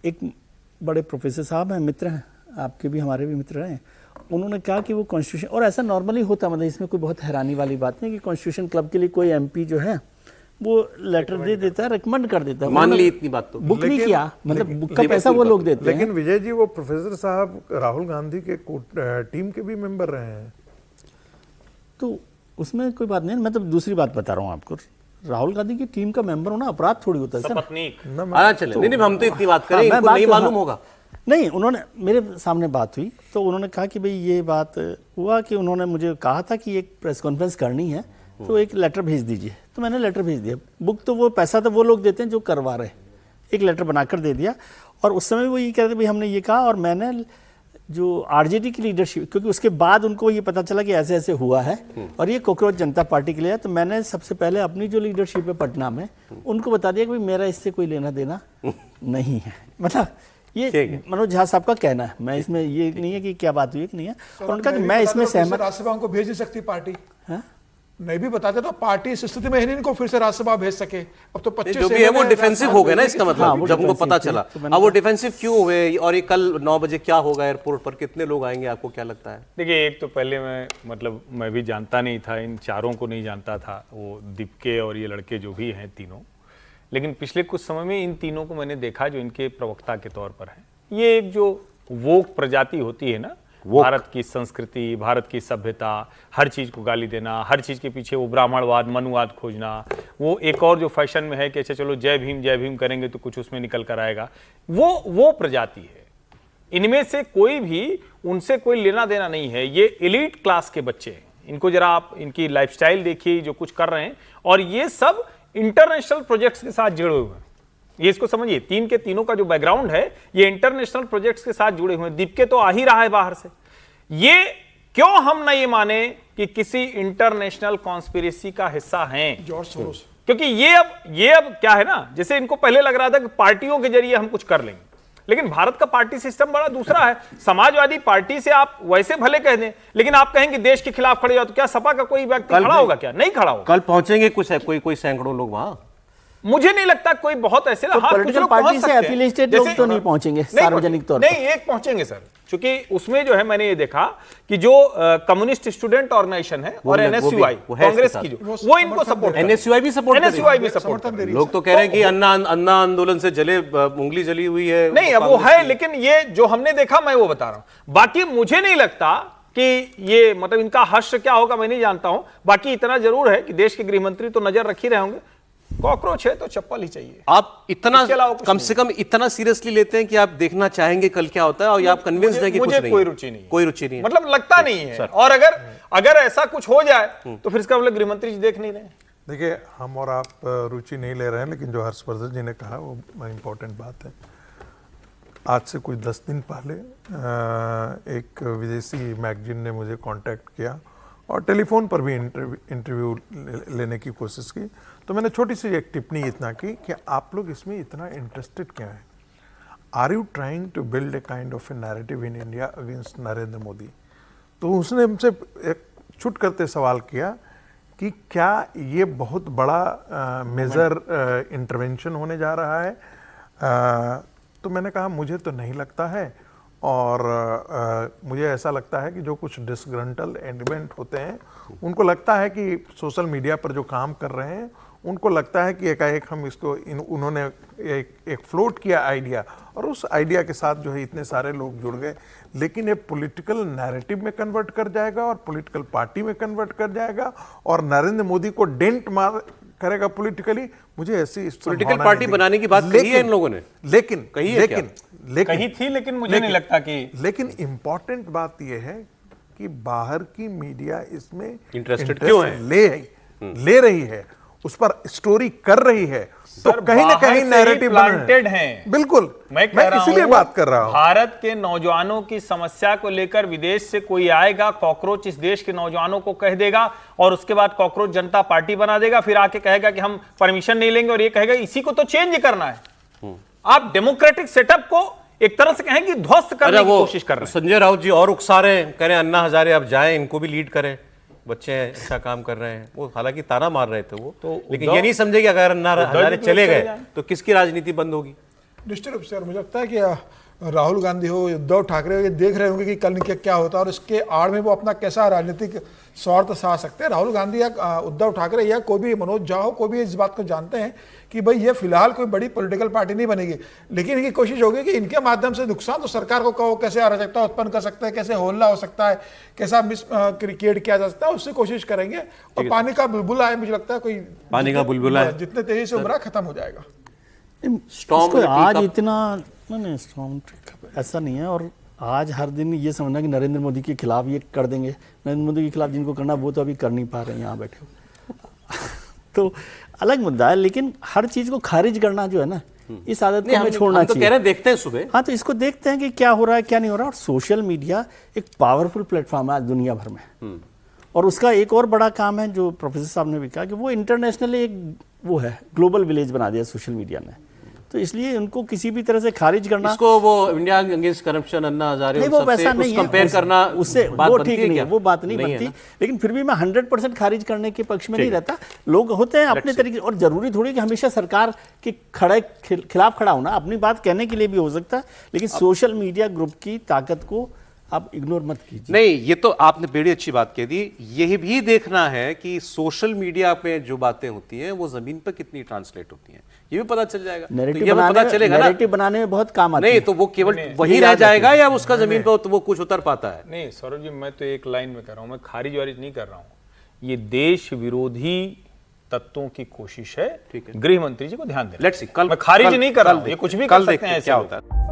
एक बड़े प्रोफेसर साहब हैं, मित्र हैं, आपके भी हमारे भी मित्र हैं, उन्होंने कहा कि वो कॉन्स्टिट्यूशन, और ऐसा नॉर्मली होता, मतलब इसमें कोई बहुत हैरानी वाली बात नहीं कि कॉन्स्टिट्यूशन क्लब के लिए कोई एमपी जो है वो लेटर दे देता है, रिकमेंड कर देता है। मान ली इतनी बात तो बुक नहीं किया, मतलब बुक का पैसा वो लोग देते हैं। लेकिन विजय जी, वो प्रोफेसर साहब राहुल गांधी के टीम के भी मेंबर रहे हैं, तो उसमें कोई बात नहीं। मैं तो दूसरी बात बता रहा हूँ आपको, राहुल गांधी की टीम का मेंबर होना अपराध थोड़ी होता है सर। चले नहीं, हम तो इतनी बात करें, इनको नहीं मालूम होगा। नहीं, उन्होंने मेरे सामने बात हुई तो उन्होंने कहा कि भाई ये बात हुआ कि उन्होंने मुझे कहा था कि एक प्रेस कॉन्फ्रेंस करनी है तो एक लेटर भेज दीजिए, तो मैंने लेटर भेज दिया। बुक तो वो पैसा तो वो लोग देते हैं जो करवा रहे, एक लेटर बनाकर दे दिया। और उस समय वो ये कह रहे थे भाई हमने ये कहा, और मैंने जो आरजेडी की लीडरशिप, क्योंकि उसके बाद उनको ये पता चला कि ऐसे ऐसे हुआ है और ये कॉकरोच जनता पार्टी के लिए है, तो मैंने सबसे पहले अपनी जो लीडरशिप है पटना में उनको बता दिया कि भाई मेरा इससे कोई लेना देना नहीं है। मतलब ये मनोज झा साहब का कहना है, मैं इसमें ये नहीं है कि क्या बात हुई कि नहीं है। और उनका कि मैं इसमें सहमत। राज्यसभाओं को भेज नहीं सकती पार्टी, नहीं भी बताते तो पार्टी इस स्थिति में इनको फिर से राज्यसभा भेज सके। अब तो 25 जो भी है वो डिफेंसिव हो गए ना, इसका मतलब जब उनको पता चला। अब वो डिफेंसिव क्यों हुए, और ये कल 9 बजे क्या होगा एयरपोर्ट पर, कितने लोग आएंगे, आपको क्या लगता है? देखिए, एक तो पहले मैं भी जानता नहीं था, इन चारों को नहीं जानता था, वो दीपके और ये लड़के जो भी हैं तीनों। लेकिन पिछले कुछ समय में इन तीनों को मैंने देखा जो इनके प्रवक्ता के तौर पर है। ये एक जो वोक प्रजाति होती है ना, भारत की संस्कृति, भारत की सभ्यता, हर चीज को गाली देना, हर चीज के पीछे वो ब्राह्मणवाद, मनुवाद खोजना, वो एक और जो फैशन में है कि अच्छा चलो जय भीम करेंगे तो कुछ उसमें निकल कर आएगा, वो प्रजाति है। इनमें से कोई भी उनसे कोई लेना देना नहीं है। ये एलीट क्लास के बच्चे हैं। इनको जरा आप इनकी लाइफस्टाइल देखिए, जो कुछ कर रहे हैं, और ये सब इंटरनेशनल प्रोजेक्ट्स के साथ जुड़े हुए हैं। ये इसको समझिए, तीन के तीनों का जो बैकग्राउंड है ये इंटरनेशनल प्रोजेक्ट्स के साथ जुड़े हुए हैं। दीपके तो आ ही रहा है बाहर से। ये क्यों हम ना ये माने कि किसी इंटरनेशनल कॉन्स्पिरेसी का हिस्सा हैं? George Soros. क्योंकि ये अब क्या है ना, जैसे इनको पहले लग रहा था कि पार्टियों के जरिए हम कुछ कर लेंगे, लेकिन भारत का पार्टी सिस्टम बड़ा दूसरा है। समाजवादी पार्टी से आप वैसे भले कह दें, लेकिन आप कहेंगे देश के खिलाफ खड़े हो, तो क्या सपा का कोई व्यक्ति खड़ा होगा? क्या नहीं खड़ा होगा? कल पहुंचेंगे कुछ है, कोई सैकड़ों लोग वहां। मुझे नहीं लगता कोई बहुत ऐसे तो पॉलिटिकल पार्टी से एफिलिएटेड लोग तो नहीं पहुंचेंगे सार्वजनिक तौर पर। नहीं, एक पहुंचेंगे सर, क्योंकि उसमें जो है मैंने ये देखा कि जो कम्युनिस्ट स्टूडेंट ऑर्गेनाइजेशन है और एनएसयूआई कांग्रेस की, वो इनको सपोर्ट, एनएसयूआई भी सपोर्ट कर रही है। लोग तो कह रहे हैं कि अन्ना आंदोलन से उंगली जली हुई है। नहीं, अब वो है, लेकिन ये जो हमने देखा मैं वो बता रहा हूं। बाकी मुझे नहीं लगता कि ये मतलब इनका हश्र क्या होगा मैं नहीं जानता हूं। बाकी इतना जरूर है कि देश के गृह मंत्री तो नजर रख ही रहे होंगे। कॉकरोच है तो चप्पल ही चाहिए। आप इतना कम से कम इतना सीरियसली लेते हैं कि आप देखना चाहेंगे कल क्या होता है, और आप कन्विंस्ड हैं कि कुछ नहीं, कोई रुचि नहीं, कोई रुचि नहीं, मतलब लगता नहीं है। और अगर ऐसा कुछ हो जाए तो फिर इसका मतलब गृहमंत्री जी देख नहीं रहे। देखिए, हम और आप रुचि नहीं ले रहे हैं, लेकिन जो हर्षवर्धन जी ने कहा वो इंपॉर्टेंट बात है। आज से कुछ 10 दिन पहले एक विदेशी मैगजीन ने मुझे कांटेक्ट किया और टेलीफोन पर भी इंटरव्यू लेने की कोशिश की। तो मैंने छोटी सी एक टिप्पणी इतना की कि आप लोग इसमें इतना इंटरेस्टेड क्या हैं? Are you trying to build a kind of a narrative in India against Narendra Modi? तो उसने हमसे एक छुट करते सवाल किया कि क्या ये बहुत बड़ा मेजर इंटरवेंशन होने जा रहा है? तो मैंने कहा मुझे तो नहीं लगता है, और मुझे ऐसा लगता है कि जो कुछ डिसग्रंटल एलिमेंट होते हैं उनको लगता है कि सोशल मीडिया पर जो काम कर रहे हैं उनको लगता है कि एकाएक हम इसको उन्होंने एक फ्लोट किया आइडिया, और उस आइडिया के साथ जो है इतने सारे लोग जुड़ गए, लेकिन ये पॉलिटिकल नैरेटिव में कन्वर्ट कर जाएगा और पॉलिटिकल पार्टी में कन्वर्ट कर जाएगा और नरेंद्र मोदी को डेंट मार करेगा पॉलिटिकली। मुझे ऐसी पॉलिटिकल पार्टी बनाने की बात कही है इन लोगों ने, लेकिन कही थी, लेकिन मुझे नहीं लगता कि। लेकिन इंपॉर्टेंट बात यह है कि बाहर की मीडिया इसमें इंटरेस्टेड क्यों है, ले रही है, उस पर स्टोरी कर रही है, तो कहीं ना कहीं नैरेटिव प्लांटेड हैं। बिल्कुल, मैं इसीलिए बात कर रहा हूं। भारत के नौजवानों की समस्या को लेकर विदेश से कोई आएगा, कॉकरोच इस देश के नौजवानों को कह देगा, और उसके बाद कॉकरोच जनता पार्टी बना देगा, फिर आके कहेगा कि हम परमिशन नहीं लेंगे, और ये कहेगा इसी को तो चेंज करना है। आप डेमोक्रेटिक सेटअप को एक तरह से कहें कि ध्वस्त करने की कोशिश कर रहे हैं। संजय राउत जी और उकसा रहे हैं, कह रहे हैं अन्ना हजारे अब जाएं, इनको भी लीड करें, बच्चे अच्छा काम कर रहे हैं। वो हालांकि ताना मार रहे थे वो, तो लेकिन ये नहीं समझे कि अगर अन्ना हजारे चले गए तो किसकी राजनीति बंद होगी। निश्चित रूप से। और मुझे लगता है कि राहुल गांधी हो, उद्धव ठाकरे हो, ये देख रहे होंगे कि कल क्या होता है और इसके आड़ में वो अपना कैसा राजनीतिक स्वार्थ सा सकते हैं। राहुल गांधी या उद्धव ठाकरे या कोई भी, मनोज झा हो, कोई भी इस बात को जानते हैं कि भाई ये फिलहाल कोई बड़ी पॉलिटिकल पार्टी नहीं बनेगी, लेकिन इनकी कोशिश होगी कि इनके माध्यम से नुकसान तो सरकार को कैसे अराजकता उत्पन्न कर सकता है, कैसे होल्ला हो सकता है, कैसा मिस क्रिकेट किया जा सकता है, उससे कोशिश करेंगे। और पानी का बुलबुला है, मुझे लगता है कोई पानी का बुलबुला है, जितने तेजी से उभरा खत्म हो जाएगा। स्टॉर्म इसको आज इतना नहीं, स्टॉर्म ऐसा नहीं है। और आज हर दिन ये समझना कि नरेंद्र मोदी के खिलाफ ये कर देंगे, नरेंद्र मोदी के खिलाफ जिनको करना वो तो अभी कर नहीं पा रहे हैं यहाँ बैठे हो तो अलग मुद्दा है। लेकिन हर चीज को खारिज करना जो है ना, इस आदत को हमें छोड़ना हम तो चाहिए। कह रहे हैं, देखते हैं सुबह। हाँ, तो इसको देखते हैं कि क्या हो रहा है क्या नहीं हो रहा। और सोशल मीडिया एक पावरफुल प्लेटफॉर्म है आज दुनिया भर में, और उसका एक और बड़ा काम है जो प्रोफेसर साहब ने भी कहा कि वो इंटरनेशनली एक वो है, ग्लोबल विलेज बना दिया सोशल मीडिया ने। तो इसलिए उनको किसी भी तरह से खारिज करना, इसको वो India against corruption, Anna Hazare, नहीं, वो वैसा नहीं है, कंपेयर करना उससे बात वो बनती ठीक है नहीं है, क्या? वो बात नहीं बनती। लेकिन फिर भी मैं 100% खारिज करने के पक्ष में नहीं रहता। लोग होते हैं अपने तरीके से, और जरूरी थोड़ी कि हमेशा सरकार के खिलाफ खड़ा होना, अपनी बात कहने के लिए भी हो सकता है, लेकिन सोशल मीडिया ग्रुप की ताकत को आप इग्नोर मत कीजिए। नहीं, ये तो आपने बड़ी अच्छी बात कह दी। यही भी देखना है कि सोशल मीडिया पे जो बातें होती हैं वो जमीन पर कितनी ट्रांसलेट होती हैं, ये भी पता चल जाएगा। नैरेटिव तो ये हमें पता चलेगा ना, नैरेटिव बनाने में बहुत काम आता है। नहीं तो वो केवल वही रह जाएगा या उसका जमीन पर तो वो कुछ उतर पाता है? नहीं सौरभ जी, मैं तो एक लाइन में कह रहा हूं, मैं खारिज वारिज नहीं कर रहा हूं। ये देश विरोधी तत्वों की कोशिश है। गृह मंत्री जी को ध्यान देना। लेट्स सी, कल मैं खारिज नहीं कर रहा हूं, ये कुछ भी कर सकते हैं क्या ऐसे होता है।